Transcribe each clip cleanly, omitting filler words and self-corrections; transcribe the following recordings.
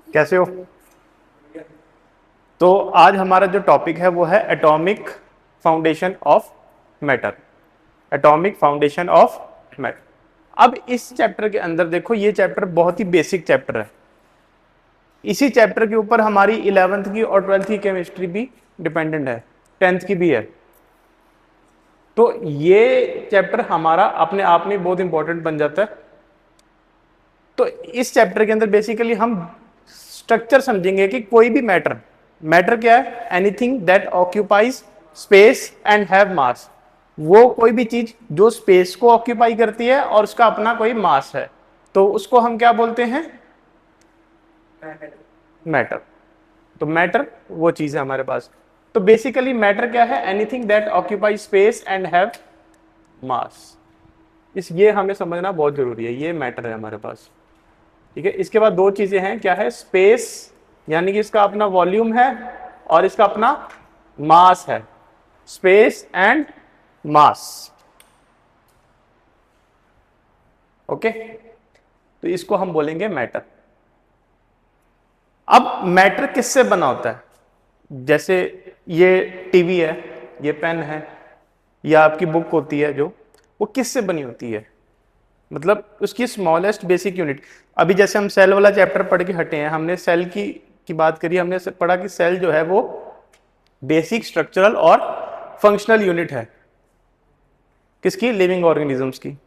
कैसे हो? तो आज हमारा जो टॉपिक है वो है atomic foundation of matter. Atomic foundation of matter. अब इस चैप्टर के अंदर देखो, ये चैप्टर बहुत ही बेसिक चैप्टर है। इसी चैप्टर के ऊपर हमारी 11th की और 12th की केमिस्ट्री भी डिपेंडेंट है, 10th की भी है। तो ये चैप्टर हमारा अपने आप में बहुत इंपॉर्टेंट बन जाता है। तो इस चैप्टर के अंदर बेसिकली हम स्ट्रक्चर समझेंगे कि कोई भी मैटर, मैटर क्या है? Anything that occupies space and have मास। वो कोई भी चीज जो स्पेस को ऑक्यूपाई करती है और उसका अपना कोई मास है, तो उसको हम क्या बोलते हैं? मैटर। तो मैटर वो चीज है हमारे पास। तो बेसिकली मैटर क्या है? Anything that occupies space and have मास। ये हमें समझना बहुत जरूरी है। ये मैटर है हमारे पास। ठीक है। इसके बाद दो चीजें हैं, क्या है? स्पेस, यानी कि इसका अपना वॉल्यूम है और इसका अपना मास है। Space and mass. ओके। तो इसको हम बोलेंगे मैटर। अब मैटर किससे बना होता है? जैसे ये टीवी है, ये पेन है, या आपकी बुक होती है जो, वो किससे बनी होती है? मतलब उसकी स्मॉलेस्ट बेसिक यूनिट। अभी जैसे हम सेल वाला चैप्टर पढ़ के हटे हैं, हमने सेल की बात करी। हमने पढ़ा कि सेल जो है वो बेसिक स्ट्रक्चरल और फंक्शनल यूनिट है। किसकी? लिविंग ऑर्गेनिजम्स की।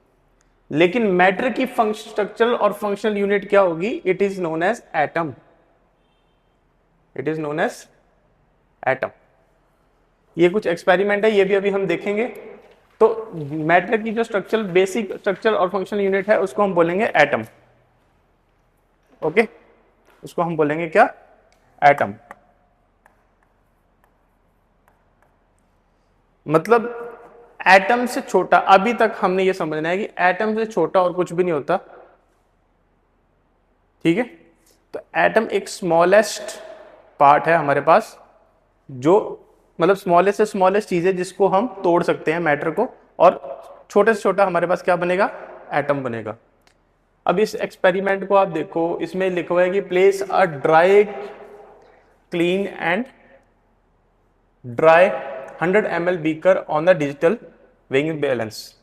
लेकिन मैटर की स्ट्रक्चरल और फंक्शनल यूनिट क्या होगी? It is known as atom. It is known as atom. ये कुछ एक्सपेरिमेंट है, ये भी अभी हम देखेंगे। तो मैटर की जो स्ट्रक्चरल, बेसिक स्ट्रक्चर और फंक्शनल यूनिट है, उसको हम बोलेंगे एटम। ओके। उसको हम बोलेंगे क्या? एटम। मतलब एटम से छोटा, अभी तक हमने ये समझना है कि एटम से छोटा और कुछ भी नहीं होता। ठीक है। तो एटम एक स्मॉलेस्ट पार्ट है हमारे पास, जो मतलब स्मॉलेस्ट से स्मॉलेस्ट चीज है जिसको हम तोड़ सकते हैं मैटर को, और छोटे से छोटा हमारे पास क्या बनेगा? एटम बनेगा। अब इस एक्सपेरिमेंट को आप देखो, इसमें लिखा हुआ है कि place a dry clean and dry 100 ml beaker on the digital weighing balance.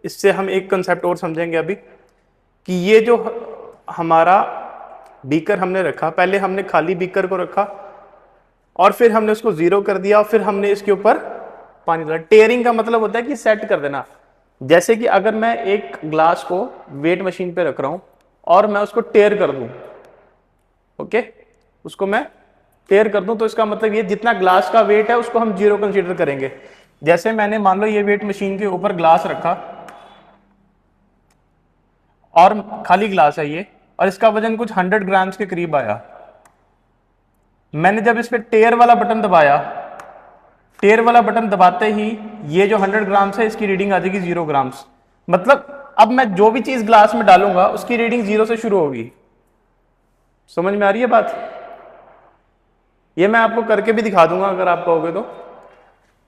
इससे हम एक कंसेप्ट और समझेंगे अभी, कि ये जो हमारा बीकर हमने रखा, पहले हमने खाली बीकर को रखा और फिर हमने उसको जीरो कर दिया और फिर हमने इसके ऊपर पानी डाला। टेयरिंग का मतलब होता है कि सेट कर देना। जैसे कि अगर मैं एक ग्लास को वेट मशीन पे रख रहा हूं और मैं उसको टेयर कर दूं, ओके, उसको मैं टेयर कर दूं, तो इसका मतलब ये जितना ग्लास का वेट है उसको हम जीरो कंसीडर करेंगे। जैसे मैंने मान लो ये वेट मशीन के ऊपर ग्लास रखा और खाली ग्लास है ये, और इसका वजन कुछ 100 ग्राम्स के करीब आया। मैंने जब इस पे टेयर वाला बटन दबाया, टेयर वाला बटन दबाते ही ये जो 100 ग्राम्स है इसकी रीडिंग आ जाएगी 0 ग्राम्स। मतलब अब मैं जो भी चीज ग्लास में डालूंगा उसकी रीडिंग 0 से शुरू होगी। समझ में आ रही है बात? ये मैं आपको करके भी दिखा दूंगा अगर आप कहोगे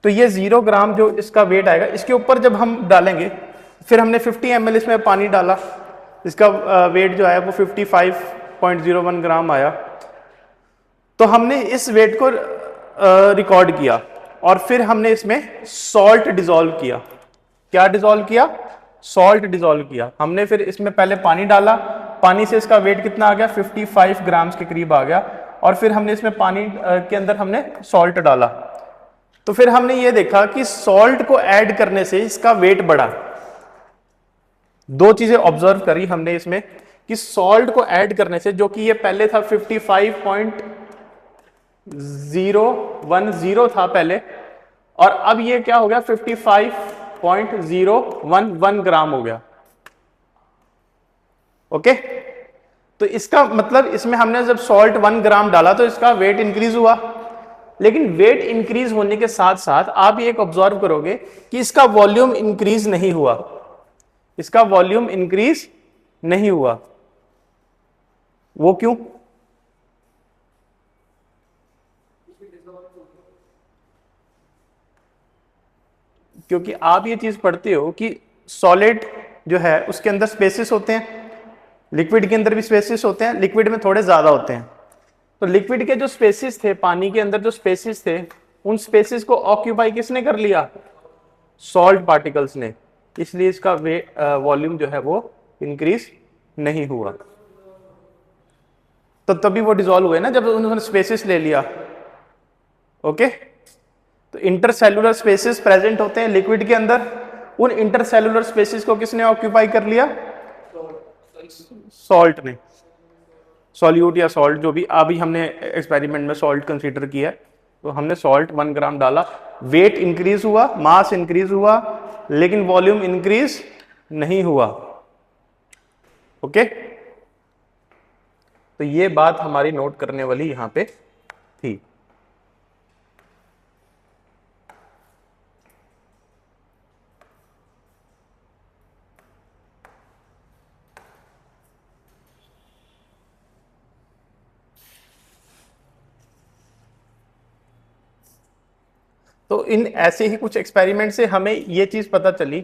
तो ये 0 ग्राम जो इसका वेट आएगा, इसके ऊपर जब हम डालेंगे, फिर हमने 50 ml इसमें पानी डाला, इसका वेट जो आया वो 55.01 ग्राम आया। तो हमने इस वेट को रिकॉर्ड किया और फिर हमने इसमें सॉल्ट डिसॉल्व किया। क्या डिसॉल्व किया? सॉल्ट डिसॉल्व किया हमने। फिर इसमें पहले पानी डाला, पानी से इसका वेट कितना आ गया? 55 ग्राम्स के करीब आ गया। और फिर हमने इसमें पानी के अंदर हमने सॉल्ट डाला। तो फिर हमने ये देखा कि सॉल्ट को ऐड करने से इसका वेट बढ़ा। दो चीजें ऑब्जर्व करी हमने इसमें, कि सॉल्ट को ऐड करने से, जो कि ये पहले था 55.010 था पहले, और अब ये क्या हो गया? 55.011 ग्राम हो गया। ओके। तो इसका मतलब इसमें हमने जब सॉल्ट 1 ग्राम डाला तो इसका वेट इंक्रीज हुआ। लेकिन वेट इंक्रीज होने के साथ साथ आप ये एक ऑब्जर्व करोगे कि इसका वॉल्यूम इंक्रीज नहीं हुआ। इसका वॉल्यूम इंक्रीज नहीं हुआ। वो क्यों? क्योंकि आप ये चीज पढ़ते हो कि सॉलिड जो है उसके अंदर स्पेसेस होते हैं, लिक्विड के अंदर भी स्पेसिस होते हैं, लिक्विड में थोड़े ज्यादा होते हैं। तो लिक्विड के जो स्पेसिस थे, पानी के अंदर जो स्पेसिस थे, उन स्पेसिस को ऑक्यूपाई किसने कर लिया? सॉल्ट पार्टिकल्स ने। इसलिए इसका वॉल्यूम जो है वो इंक्रीज नहीं हुआ। तो तभी वो डिसॉल्व हुए ना, जब उन्होंने स्पेसिस ले लिया। ओके, तो इंटरसेलुलर स्पेसिस प्रेजेंट होते हैं लिक्विड के अंदर, उन इंटरसेलुलर स्पेसिस को किसने ऑक्यूपाई कर लिया? सॉल्ट ने। सॉल्यूट या सॉल्ट जो भी, अभी हमने एक्सपेरिमेंट में सॉल्ट कंसीडर किया है, तो हमने सॉल्ट 1 ग्राम डाला, वेट इंक्रीज हुआ, मास इंक्रीज हुआ, लेकिन वॉल्यूम इंक्रीज नहीं हुआ। ओके, तो ये बात हमारी नोट करने वाली यहां पे थी। तो इन ऐसे ही कुछ एक्सपेरिमेंट से हमें यह चीज पता चली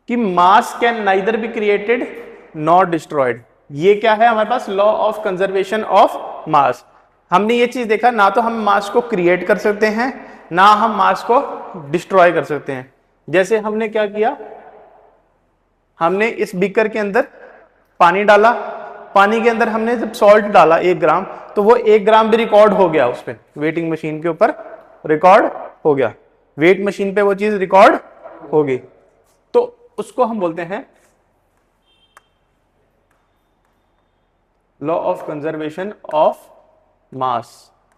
कि mass can neither be created not destroyed. ये क्या है हमारे पास? Law of conservation of mass. हमने ये चीज देखा, ना तो हम मास को क्रिएट कर सकते हैं, ना हम मास को डिस्ट्रॉय कर सकते हैं। जैसे हमने क्या किया, हमने इस बीकर के अंदर पानी डाला, पानी के अंदर हमने जब सॉल्ट डाला 1 ग्राम, तो वो 1 ग्राम भी रिकॉर्ड हो गया, उस पर वेटिंग मशीन के ऊपर रिकॉर्ड हो गया, वेट मशीन पे वो चीज रिकॉर्ड हो गई। तो उसको हम बोलते हैं लॉ ऑफ कंजर्वेशन ऑफ मास।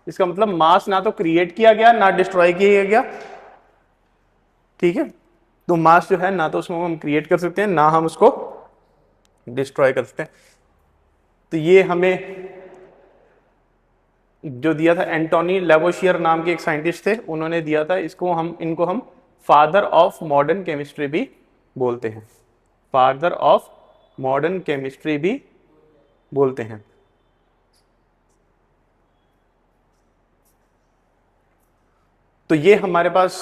इसका मतलब मास ना तो क्रिएट किया गया, ना डिस्ट्रॉय किया गया। ठीक है, तो मास जो है ना तो उसको हम क्रिएट कर सकते हैं, ना हम उसको डिस्ट्रॉय कर सकते हैं। तो ये हमें जो दिया था, एंटोनी लेवोशियर नाम के एक साइंटिस्ट थे, उन्होंने दिया था। इनको हम फादर ऑफ मॉडर्न केमिस्ट्री भी बोलते हैं, फादर ऑफ मॉडर्न केमिस्ट्री भी बोलते हैं। तो ये हमारे पास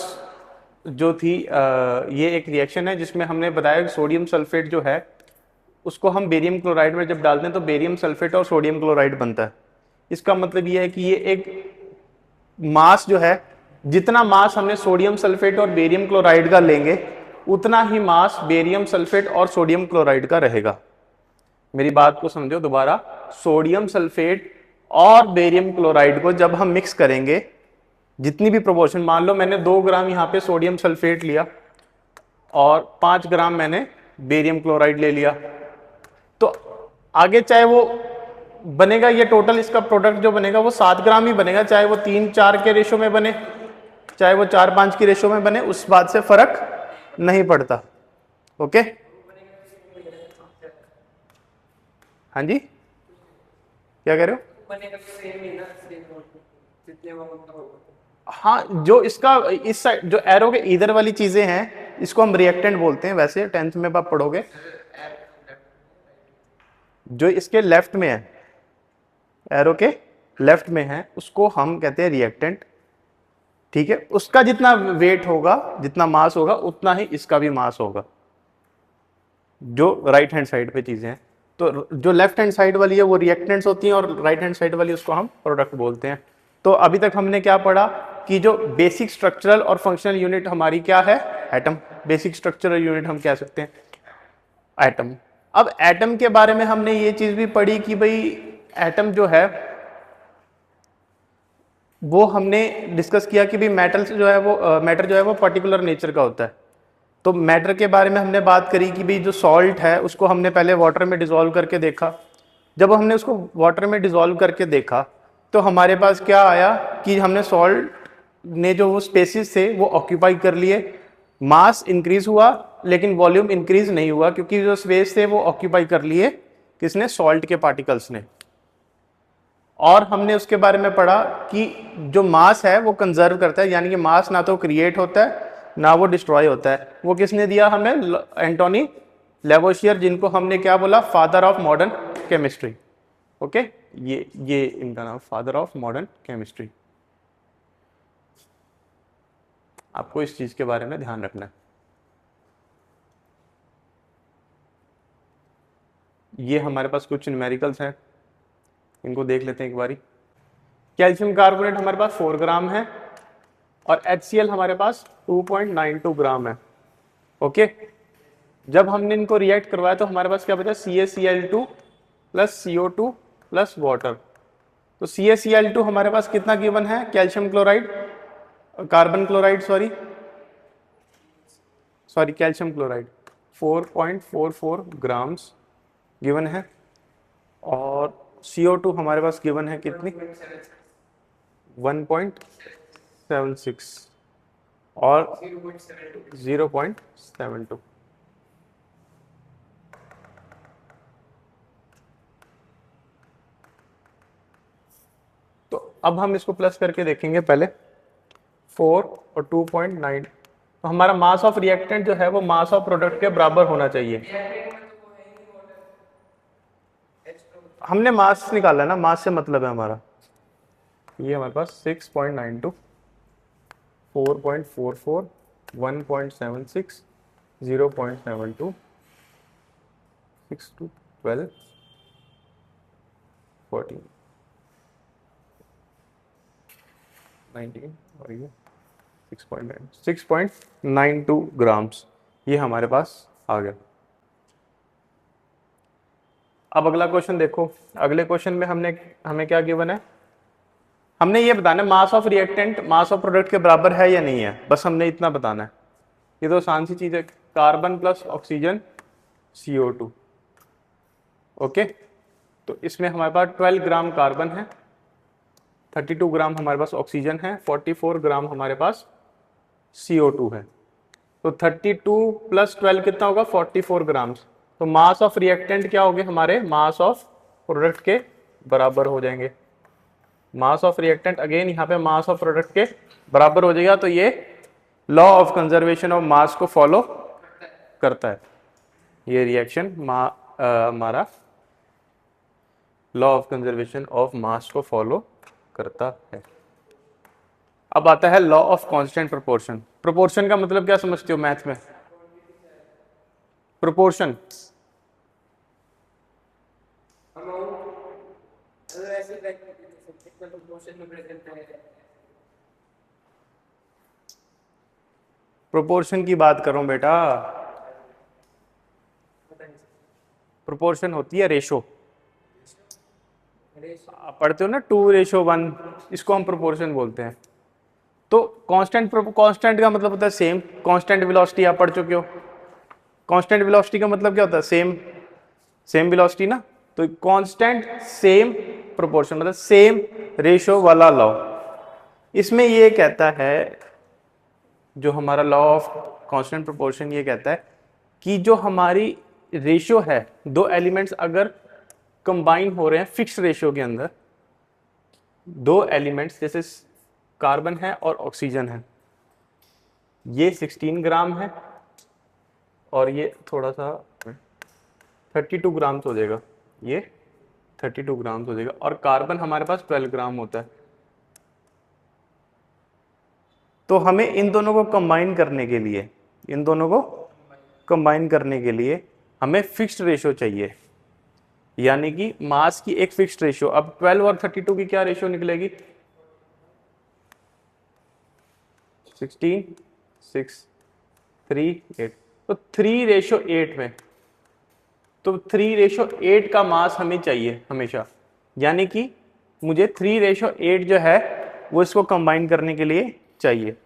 जो थी ये एक रिएक्शन है जिसमें हमने बताया कि सोडियम सल्फेट जो है उसको हम बेरियम क्लोराइड में जब डालते हैं तो बेरियम सल्फेट और सोडियम क्लोराइड बनता है। इसका मतलब ये है कि ये एक मास जो है, जितना मास हमने सोडियम सल्फेट और बेरियम क्लोराइड का लेंगे, उतना ही मास बेरियम सल्फेट और सोडियम क्लोराइड का रहेगा। मेरी बात को समझो दोबारा, सोडियम सल्फेट और बेरियम क्लोराइड को जब हम मिक्स करेंगे, जितनी भी प्रोपोर्शन, मान लो मैंने 2 ग्राम यहाँ पे सोडियम सल्फेट लिया और 5 ग्राम मैंने बेरियम क्लोराइड ले लिया, तो आगे चाहे वो बनेगा, ये टोटल इसका प्रोडक्ट जो बनेगा वो 7 ग्राम ही बनेगा, चाहे वो 3-4 के रेशो में बने, चाहे वो 4-5 की रेशो में बने, उस बात से फर्क नहीं पड़ता। ओके, हाँ जी, क्या कह रहे हो? हाँ, जो इसका इस साइड जो एरो के इधर वाली चीजें हैं, इसको हम रिएक्टेंट बोलते हैं। वैसे 10th में आप पढ़ोगे, जो इसके लेफ्ट में है, एरो के लेफ्ट में है, उसको हम कहते हैं रिएक्टेंट। ठीक है, उसका जितना वेट होगा, जितना मास होगा, उतना ही इसका भी मास होगा, जो राइट हैंड साइड पे चीजें हैं। तो जो लेफ्ट हैंड साइड वाली है वो रिएक्टेंट्स होती हैं, और राइट हैंड साइड वाली उसको हम प्रोडक्ट बोलते हैं। तो अभी तक हमने क्या पढ़ा कि जो बेसिक स्ट्रक्चरल और फंक्शनल यूनिट हमारी क्या है? एटम। बेसिक स्ट्रक्चरल यूनिट हम कह सकते हैं एटम। अब एटम के बारे में हमने ये चीज भी पढ़ी कि भाई एटम जो है वो हमने डिस्कस किया कि भाई मेटल जो है वो मैटर जो है वो पर्टिकुलर नेचर का होता है। तो मैटर के बारे में हमने बात करी कि भाई जो सॉल्ट है उसको हमने पहले वाटर में डिसॉल्व करके देखा। जब हमने उसको वाटर में डिसॉल्व करके देखा तो हमारे पास क्या आया कि हमने सॉल्ट ने जो वो स्पेसिस थे वो ऑक्यूपाई कर लिए, मास इंक्रीज हुआ लेकिन वॉल्यूम इंक्रीज नहीं हुआ, क्योंकि जो स्पेस थे वो ऑक्यूपाई कर लिए किसने? सॉल्ट के पार्टिकल्स ने। और हमने उसके बारे में पढ़ा कि जो मास है वो कंजर्व करता है, यानी कि मास ना तो क्रिएट होता है ना वो डिस्ट्रॉय होता है। वो किसने दिया हमें? एंटोनी लेवोशियर, जिनको हमने क्या बोला? Father of modern chemistry. Okay, ये इनका नाम, फादर ऑफ मॉडर्न केमिस्ट्री। आपको इस चीज के बारे में ध्यान रखना है। ये हमारे पास कुछ न्यूमेरिकल्स हैं, इनको देख लेते हैं एक बारी। कैल्शियम कार्बोनेट हमारे पास 4 ग्राम है और HCl हमारे पास 2.92 ग्राम है। ओके, जब हमने इनको रिएक्ट करवाया तो हमारे पास क्या बचा, CaCl2 plus CO2 plus water. तो CaCl2 हमारे पास कितना गिवन है, calcium chloride, carbon chloride sorry calcium chloride 4.44 grams given है, और CO2 हमारे पास गिवन है कितनी, 1.76 और 0.72। तो अब हम इसको प्लस करके देखेंगे पहले, 4 और 2.9। तो हमारा मास ऑफ रिएक्टेंट जो है वो मास ऑफ प्रोडक्ट के बराबर होना चाहिए। हमने मास निकाला ना, मास से मतलब है हमारा, ये हमारे पास 6.92, 4.44, 1.76, 0.72, 6 to 12, 14, 19 और ये 6.92 ग्राम्स, ये हमारे पास आ गया। अब अगला क्वेश्चन देखो, अगले क्वेश्चन में हमें क्या गिवन है, हमने ये बताना है mass of reactant mass of product के बराबर है या नहीं है, बस हमने इतना बताना है। ये तो आसान सी चीज है, carbon plus oxygen CO2। Okay, तो इसमें हमारे पास 12 ग्राम कार्बन है, 32 ग्राम हमारे पास ऑक्सीजन है, 44 ग्राम हमारे पास CO2 है। तो 32 प्लस 12 कितना होगा, 44 ग्राम। तो मास ऑफ रिएक्टेंट क्या होंगे हमारे, मास ऑफ प्रोडक्ट के बराबर हो जाएंगे। मास ऑफ रिएक्टेंट अगेन यहाँ पे मास ऑफ प्रोडक्ट के बराबर हो जाएगा। तो ये लॉ ऑफ कंजर्वेशन ऑफ मास को फॉलो करता है, ये रिएक्शन हमारा लॉ ऑफ कंजर्वेशन ऑफ मास को फॉलो करता है। अब आता है law of constant proportion. Proportion का मतलब क्या समझते हो मैथ में, प्रोपोर्शन प्रोपोर्शन की बात कर रहा हूं बेटा। प्रोपोर्शन होती है रेशो, आप पढ़ते हो ना 2:1, इसको हम प्रोपोर्शन बोलते हैं। तो कांस्टेंट का मतलब होता है सेम। कांस्टेंट वेलोसिटी आप पढ़ चुके हो, कांस्टेंट वेलोसिटी का मतलब क्या होता है, सेम वेलोसिटी ना। तो कांस्टेंट सेम प्रोपोर्शन मतलब सेम रेशो वाला लॉ। इसमें ये कहता है, जो हमारा लॉ ऑफ कांस्टेंट प्रोपोर्शन ये कहता है कि जो हमारी रेशियो है, दो एलिमेंट्स अगर कंबाइन हो रहे हैं फिक्स रेशियो के अंदर, दो एलिमेंट्स जैसे कार्बन है और ऑक्सीजन है, ये 16 ग्राम है और ये थोड़ा सा 32 ग्राम हो जाएगा, ये 32 ग्राम हो जाएगा, और कार्बन हमारे पास 12 ग्राम होता है। तो हमें इन दोनों को कंबाइन करने के लिए हमें फिक्स्ड रेशियो चाहिए, यानी कि मास की एक फिक्स्ड रेशियो। अब 12 और 32 की क्या रेशियो निकलेगी, 16, 6, 3, 8। तो 3:8 में, तो 3:8 का मास हमें चाहिए हमेशा, यानी कि मुझे 3:8 जो है वो इसको कंबाइन करने के लिए चाहिए।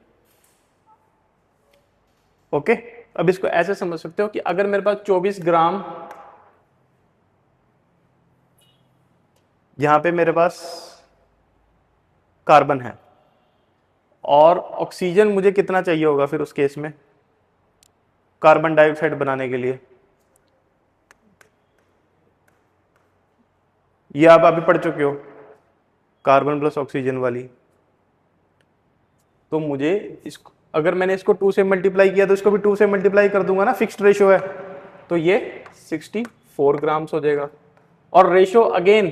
ओके, अब इसको ऐसे समझ सकते हो कि अगर मेरे पास 24 ग्राम, यहां पे मेरे पास कार्बन है और ऑक्सीजन मुझे कितना चाहिए होगा फिर उस केस में कार्बन डाइऑक्साइड बनाने के लिए, ये आप अभी पढ़ चुके हो कार्बन प्लस ऑक्सीजन वाली। तो मुझे इसको, अगर मैंने इसको 2 से मल्टीप्लाई किया तो इसको भी 2 से मल्टीप्लाई कर दूंगा ना, फिक्स्ड रेशियो है। तो ये 64 ग्राम्स हो जाएगा। और रेशियो अगेन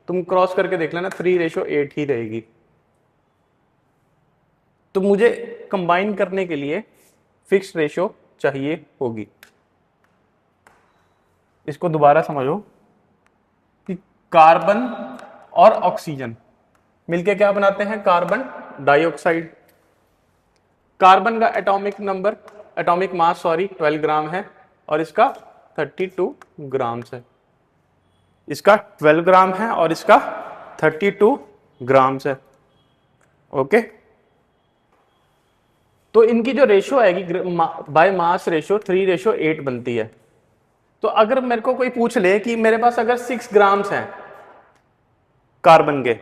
तुम क्रॉस करके देख लेना, 3:8 ही रहेगी। तो मुझे कंबाइन करने के लिए फिक्स्ड रेशियो चाहिए होगी। इसको दोबारा समझो, कार्बन और ऑक्सीजन मिलके क्या बनाते हैं, कार्बन डाइऑक्साइड। कार्बन का एटॉमिक मास 12 ग्राम है और इसका 32 ग्राम्स है। इसका 12 ग्राम है और इसका 32 ग्राम्स है। ओके, तो इनकी जो रेशो आएगी बाय मास रेशो 3:8 बनती है। तो अगर मेरे को कोई पूछ ले कि मेरे पास अगर 6 ग्राम्स हैं कार्बन के,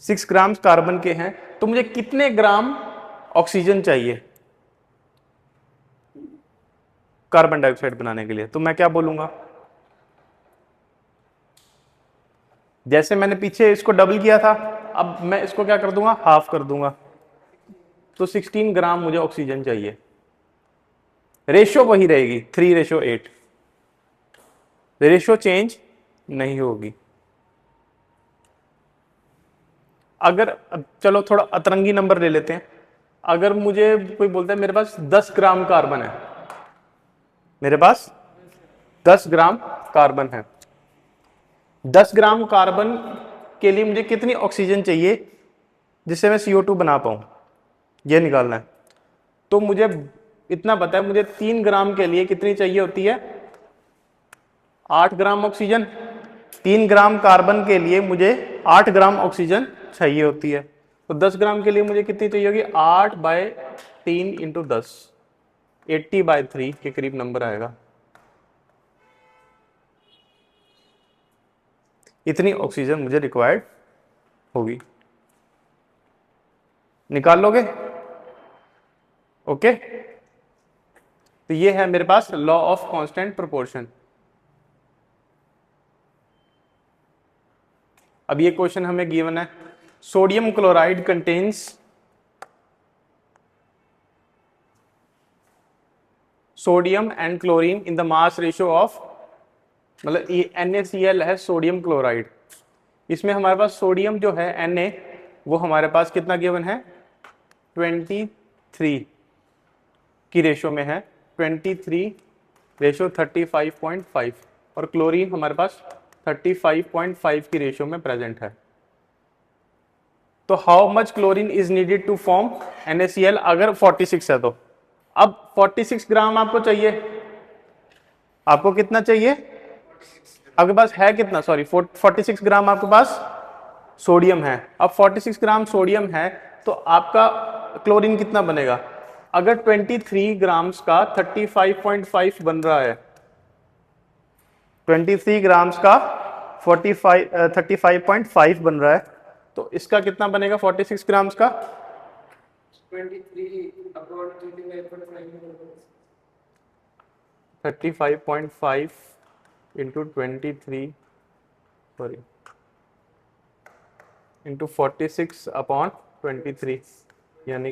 6 ग्राम्स कार्बन के हैं, तो मुझे कितने ग्राम ऑक्सीजन चाहिए कार्बन डाइऑक्साइड बनाने के लिए? तो मैं क्या बोलूंगा, जैसे मैंने पीछे इसको डबल किया था, अब मैं इसको क्या कर दूंगा, हाफ कर दूंगा। तो 16 ग्राम मुझे ऑक्सीजन चाहिए। रेशो वही रहेगी 3:8, रेशो चेंज नहीं होगी। अगर चलो थोड़ा अतरंगी नंबर ले लेते हैं, अगर मुझे कोई बोलता है मेरे पास 10 ग्राम कार्बन है, मेरे पास 10 ग्राम कार्बन है, 10 ग्राम कार्बन के लिए मुझे कितनी ऑक्सीजन चाहिए जिससे मैं CO2 बना पाऊं, ये निकालना है। तो मुझे इतना पता है, मुझे 3 ग्राम के लिए कितनी चाहिए होती है, 8 ग्राम ऑक्सीजन। 3 ग्राम कार्बन के लिए मुझे 8 ग्राम ऑक्सीजन चाहिए होती है। तो 10 ग्राम के लिए मुझे कितनी चाहिए होगी, 8/3 × 10, 80/3 के करीब नंबर आएगा। इतनी ऑक्सीजन मुझे रिक्वायर्ड होगी। निकाल लोगे? ओके, तो ये है मेरे पास लॉ ऑफ कांस्टेंट प्रोपोर्शन। अब ये क्वेश्चन हमें गिवन है, sodium chloride contains sodium and chlorine in the mass ratio of, मतलब ये NaCl है सोडियम क्लोराइड। इसमें हमारे पास सोडियम जो है Na वो हमारे पास कितना गिवन है, 23 की रेशो में है, 23:35.5, और क्लोरीन हमारे पास 35.5 की रेशो में प्रेजेंट है। तो how much chlorine is needed to form NaCl अगर 46 है तो? अब 46 ग्राम आपको चाहिए, आपको कितना चाहिए, आपके पास है कितना, 46 ग्राम आपके पास सोडियम है। अब 46 ग्राम सोडियम है तो आपका क्लोरीन कितना बनेगा? अगर 23 ग्राम्स का 35.5 बन रहा है, 23 ग्राम्स का 35.5 बन रहा है, तो इसका कितना बनेगा 46 ग्राम्स का? 35.5 into 23 into 46/23 यानी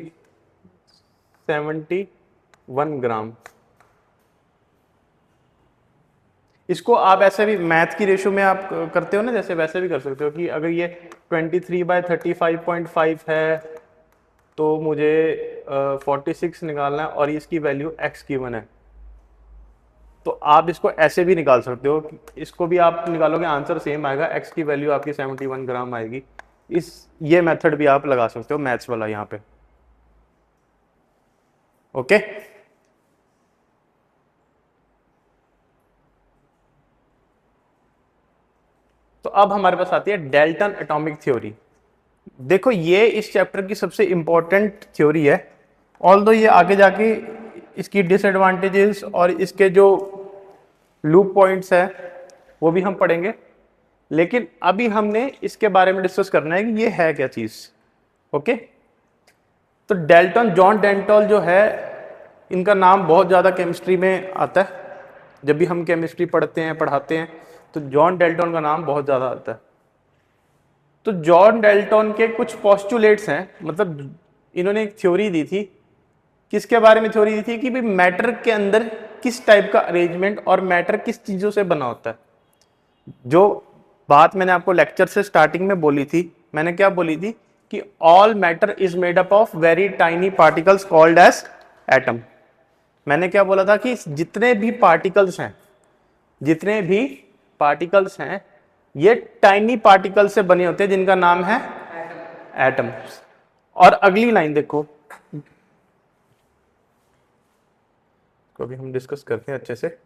71 ग्राम। इसको आप ऐसे भी मैथ की रेशो में आप करते हो ना, जैसे वैसे भी कर सकते हो कि अगर ये 23/35.5 है तो मुझे 46 निकालना है और इसकी वैल्यू x गिवन है, तो आप इसको ऐसे भी निकाल सकते हो। इसको भी आप निकालोगे आंसर सेम आएगा, x की वैल्यू आपकी 71 ग्राम आएगी। ये मेथड भी आप लगा सकते हो मैथ्स वाला यहाँ पे। ओके, तो अब हमारे पास आती है डाल्टन एटॉमिक थ्योरी। देखो ये इस चैप्टर की सबसे इंपॉर्टेंट थ्योरी है, ऑल्दो ये आगे जाके इसकी डिसएडवांटेजेस और इसके जो लूप पॉइंट्स है वो भी हम पढ़ेंगे, लेकिन अभी हमने इसके बारे में डिस्कस करना है कि ये है क्या चीज। ओके, तो डाल्टन, जॉन डाल्टन जो है, इनका नाम बहुत ज़्यादा केमिस्ट्री में आता है। जब भी हम केमिस्ट्री पढ़ते हैं पढ़ाते हैं तो जॉन डाल्टन का नाम बहुत ज़्यादा आता है। तो जॉन डाल्टन के कुछ पोस्टुलेट्स हैं, मतलब इन्होंने एक थ्योरी दी थी। किसके बारे में थ्योरी दी थी? कि भाई मैटर के अंदर किस टाइप का अरेंजमेंट और मैटर किस चीज़ों से बना होता है। जो बात मैंने आपको लेक्चर से स्टार्टिंग में बोली थी, मैंने क्या बोली थी कि all matter is made up of very tiny particles called as atom. मैंने क्या बोला था कि जितने भी पार्टिकल्स हैं ये टाइनी पार्टिकल से बने होते हैं जिनका नाम है एटम्स। और अगली लाइन देखो, को भी हम डिस्कस करते हैं अच्छे से।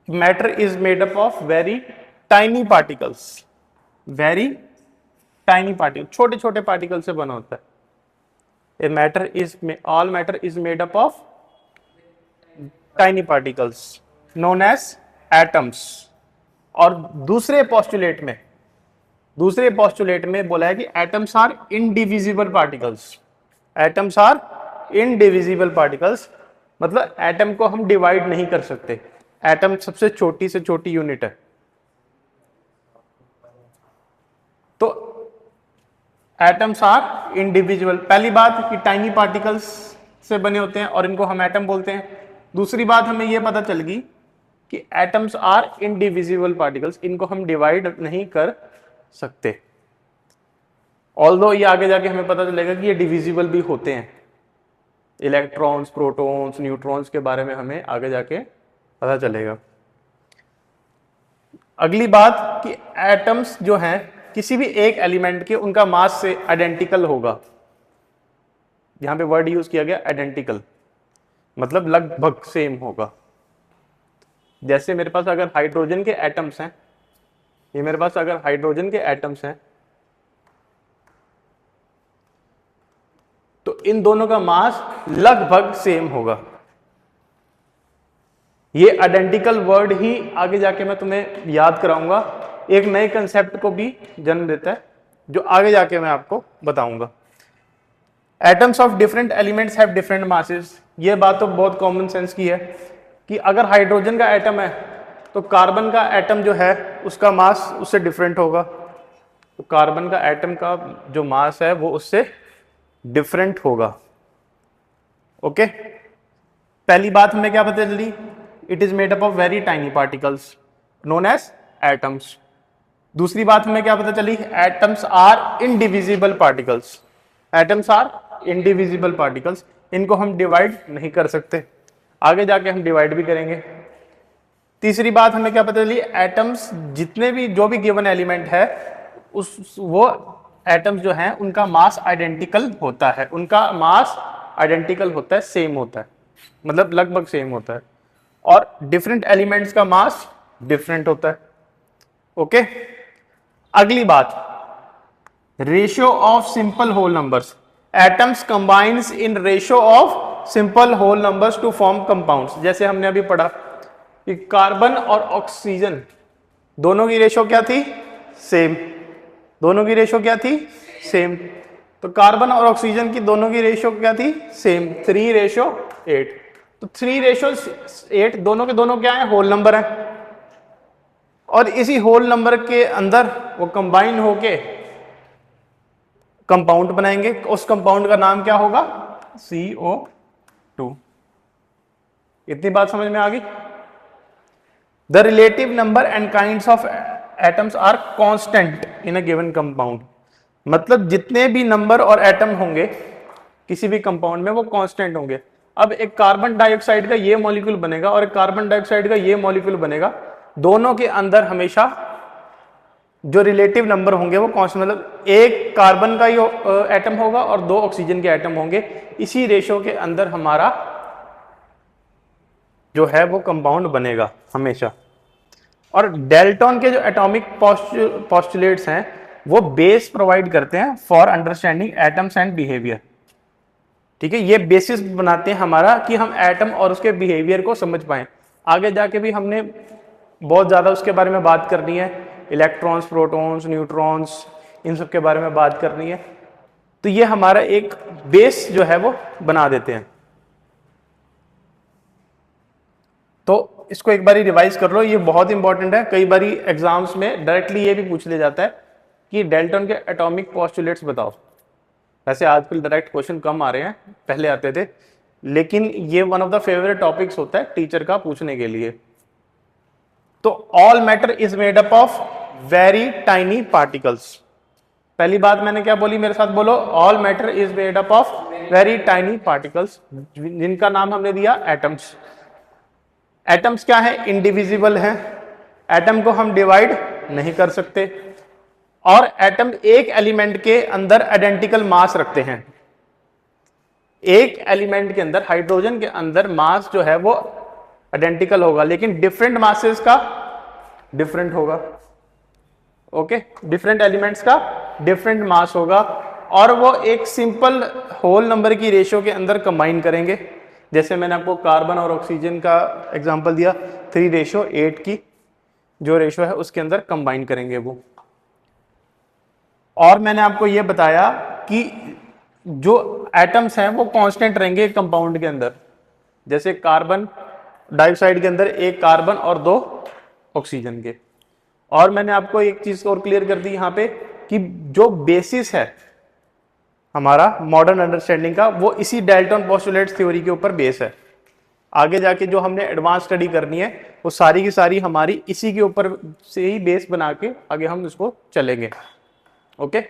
Matter is made up of very tiny particles, very tiny particle, छोटे छोटे पार्टिकल से बना होता है। Matter is, all matter is made up of tiny particles known as atoms. और दूसरे पोस्टुलेट में बोला है कि atoms are indivisible particles, atoms are indivisible particles, मतलब एटम को हम डिवाइड नहीं कर सकते। एटम सबसे छोटी से छोटी यूनिट है। तो एटम्स आर इंडिविजुअल, पहली बात कि टाइनी पार्टिकल्स से बने होते हैं और इनको हम एटम बोलते हैं। दूसरी बात हमें यह पता चल गई कि एटम्स आर इंडिविजिबल पार्टिकल्स, इनको हम डिवाइड नहीं कर सकते। ऑल्दो ये आगे जाके हमें पता चलेगा कि ये डिविजिबल भी होते हैं। इलेक्ट्रॉन्स, प्रोटॉन्स, न्यूट्रॉन्स के बारे में हमें आगे जाके पता चलेगा। अगली बात कि एटम्स जो हैं किसी भी एक एलिमेंट के उनका मास से आइडेंटिकल होगा। यहां पे वर्ड यूज किया गया आइडेंटिकल, मतलब लगभग सेम होगा। जैसे मेरे पास अगर हाइड्रोजन के एटम्स हैं, ये मेरे पास अगर हाइड्रोजन के एटम्स हैं तो इन दोनों का मास लगभग सेम होगा। ये आइडेंटिकल वर्ड ही आगे जाके मैं तुम्हें याद कराऊंगा, एक नए कंसेप्ट को भी जन्म देता है जो आगे जाके मैं आपको बताऊंगा। Atoms of different elements have different masses. ये बात तो बहुत कॉमन सेंस की है कि अगर हाइड्रोजन का एटम है तो कार्बन का एटम जो है उसका मास उससे डिफरेंट होगा। तो कार्बन का एटम का जो मास है वो उससे डिफरेंट होगा। ओके, पहली बात हमें क्या पता चली, it is made up of very tiny particles known as atoms. दूसरी बात हमें क्या पता चली, atoms are indivisible particles, atoms are indivisible particles, इनको हम डिवाइड नहीं कर सकते। आगे जाके हम डिवाइड भी करेंगे। तीसरी बात हमें क्या पता चली, एटम्स जितने भी जो भी गिवन एलिमेंट है वो एटम्स जो हैं उनका मास आइडेंटिकल होता है, उनका मास आइडेंटिकल होता है, सेम होता है, मतलब लगभग सेम होता है। और डिफरेंट एलिमेंट्स का मास डिफरेंट होता है। ओके, अगली बात, ratio of simple whole numbers. Atoms combines in ratio of simple whole numbers to form compounds. जैसे हमने अभी पढ़ा कि कार्बन और ऑक्सीजन दोनों की रेशियो क्या थी, सेम। दोनों की रेशियो क्या थी, सेम। तो कार्बन और ऑक्सीजन की दोनों की रेशियो क्या थी, सेम, 3:8। तो 3:8 दोनों के दोनों क्या है, होल नंबर है। और इसी होल नंबर के अंदर वो कंबाइन होके कंपाउंड बनाएंगे। उस कंपाउंड का नाम क्या होगा, CO2। इतनी बात समझ में आ गई। The relative number and kinds of atoms are constant in a given compound. मतलब जितने भी नंबर और एटम होंगे किसी भी कंपाउंड में वो कांस्टेंट होंगे। अब एक कार्बन डाइऑक्साइड का ये मॉलिक्यूल बनेगा और एक कार्बन डाइऑक्साइड का ये मॉलिक्यूल बनेगा, दोनों के अंदर हमेशा जो रिलेटिव नंबर होंगे वो कांस्टेंट, मतलब एक कार्बन का ही एटम होगा और 2 ऑक्सीजन के एटम होंगे। इसी रेशो के अंदर हमारा जो है वो कंपाउंड बनेगा हमेशा। और डेल्टन के जो एटॉमिक पोस्टुलेट्स हैं वो बेस प्रोवाइड करते हैं for understanding atoms and behaviour. ठीक है, ये बेसिस बनाते हैं हमारा कि हम एटम और उसके बिहेवियर को समझ पाएं। आगे जाके भी हमने बहुत ज़्यादा उसके बारे में बात करनी है, इलेक्ट्रॉन्स, प्रोटॉन्स, न्यूट्रॉन्स, इन सब के बारे में बात करनी है। तो ये हमारा एक बेस जो है वो बना देते हैं। तो इसको एक बारी रिवाइज कर लो, ये बहुत इंपॉर्टेंट है। कई बारी एग्जाम्स में डायरेक्टली ये भी पूछ लिया जाता है कि डेल्टन के एटॉमिक पोस्टुलेट्स बताओ। वैसे आजकल डायरेक्ट क्वेश्चन कम आ रहे हैं, पहले आते थे, लेकिन ये one of the favourite topics होता है टीचर का पूछने के लिए। तो all matter is made up of very tiny particles. पहली बात मैंने क्या बोली, मेरे साथ बोलो, all matter is made up of very tiny particles, जिनका नाम हमने दिया एटम्स। एटम्स क्या है, इंडिविजिबल है, एटम को हम डिवाइड नहीं कर सकते, और एटम एक एलिमेंट के अंदर आइडेंटिकल मास रखते हैं। एक एलिमेंट के अंदर, हाइड्रोजन के अंदर मास जो है वो आइडेंटिकल होगा, लेकिन डिफरेंट मासेस का डिफरेंट होगा। ओके, डिफरेंट एलिमेंट्स का डिफरेंट मास होगा, और वो एक सिंपल होल नंबर की रेशियो के अंदर कंबाइन करेंगे। जैसे मैंने आपको कार्बन और ऑक्सीजन का एग्जांपल दिया, 3:8 की जो रेशियो है उसके अंदर कंबाइन करेंगे वो। और मैंने आपको ये बताया कि जो एटम्स हैं वो कांस्टेंट रहेंगे कंपाउंड के अंदर। जैसे कार्बन डाइऑक्साइड के अंदर एक कार्बन और 2 ऑक्सीजन के। और मैंने आपको एक चीज और क्लियर कर दी यहाँ पे कि जो बेसिस है हमारा मॉडर्न अंडरस्टैंडिंग का, वो इसी डाल्टन पोस्टुलेट्स थ्योरी के ऊपर बेस है। आगे जाके जो हमने एडवांस स्टडी करनी है वो सारी की सारी हमारी इसी के ऊपर से ही बेस बना के आगे हम इसको चलेंगे। ओके।